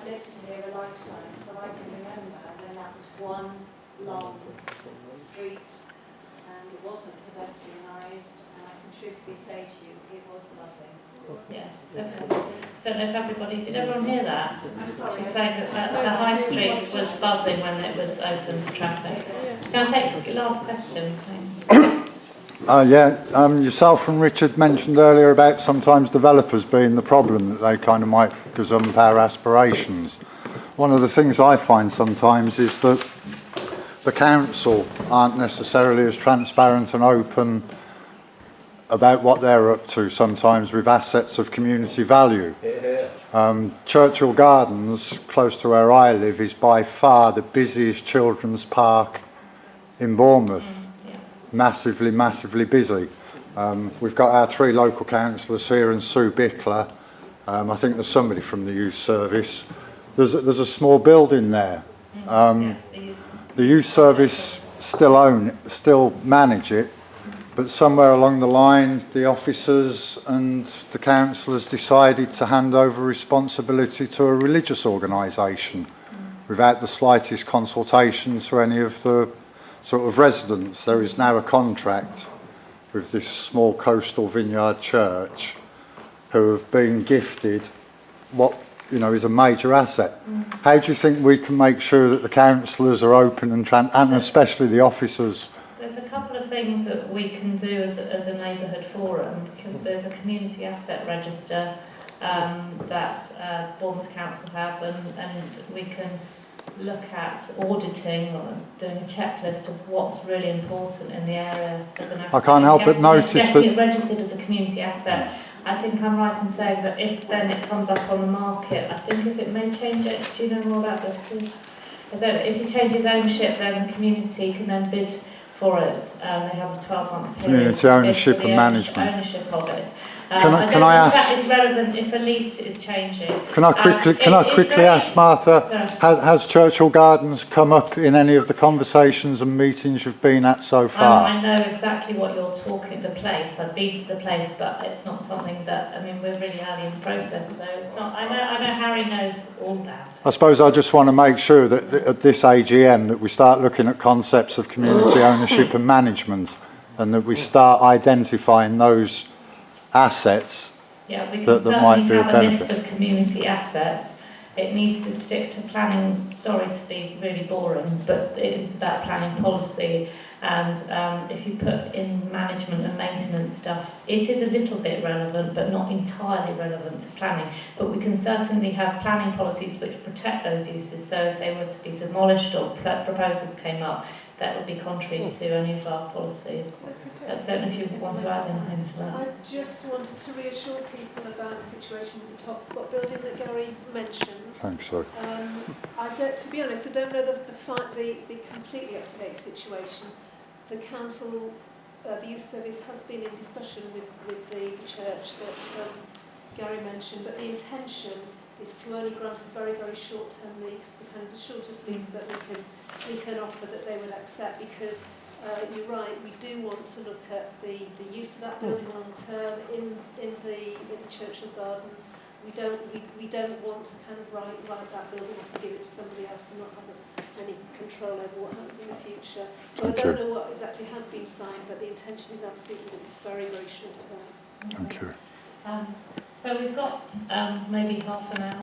I've lived here a lifetime, so I can remember when that was one long street and it wasn't pedestrianised, and I can truthfully say to you, it was buzzing. Yeah, okay. Don't know if everybody, did everyone hear that? I'm sorry. He's saying that the High Street was buzzing when it was open to traffic. Can I take your last question, please? Yourself and Richard mentioned earlier about sometimes developers being the problem, that they kind of might gazump our aspirations. One of the things I find sometimes is that the council aren't necessarily as transparent and open about what they're up to sometimes with assets of community value. Churchill Gardens, close to where I live, is by far the busiest children's park in Bournemouth. Massively, massively busy. We've got our 3 local councillors here and Sue Bickler. I think there's somebody from the youth service. There's a small building there. The youth service still manage it, but somewhere along the line the officers and the councillors decided to hand over responsibility to a religious organisation without the slightest consultation to any of the sort of residents. There is now a contract with this small Coastal Vineyard Church, who have been gifted what is a major asset. How do you think we can make sure that the councillors are open and especially the officers? There's a couple of things that we can do as a neighbourhood forum. There's a community asset register that Bournemouth Council have, and we can look at auditing or doing a checklist of what's really important in the area as an asset. I can't help but notice that getting it registered as a community asset. I think I'm right in saying that if then it comes up on the market, I think if it may change it, do you know more about this? If it changes ownership, then the community can then bid for it. They have a 12-month period. Community ownership and management. Ownership of it. Can I ask? That is relevant if a lease is changing. Can I quickly ask Martha? Has Churchill Gardens come up in any of the conversations and meetings you've been at so far? I know exactly what you're talking. The place. I've been to the place, but it's not something that. I mean, we're really early in the process, so it's not. I know Harry knows all that. I suppose I just want to make sure that at this AGM that we start looking at concepts of community ownership and management, and that we start identifying those assets that might be of benefit. have a list of community assets. It needs to stick to planning. Sorry to be really boring, but it's about planning policy. And if you put in management and maintenance stuff, it is a little bit relevant, but not entirely relevant to planning. But we can certainly have planning policies which protect those uses. So if they were to be demolished or proposals came up, that would be contrary to any of our policies. I don't know if you want to add anything to that. I just wanted to reassure people about the situation with the Top Spot building that Gary mentioned. Thanks, sorry. To be honest, I don't know the completely up-to-date situation. The council, the youth service has been in discussion with the church that Gary mentioned, but the intention is to only grant a very, very short-term lease, the kind of the shortest lease that we can offer that they would accept, because you're right, we do want to look at the use of that building long term in the Churchill Gardens. We don't want to kind of write that building off and give it to somebody else and not have any control over what happens in the future. So I don't know what exactly has been signed, but the intention is absolutely very, very short term. Thank you. So we've got maybe half an hour.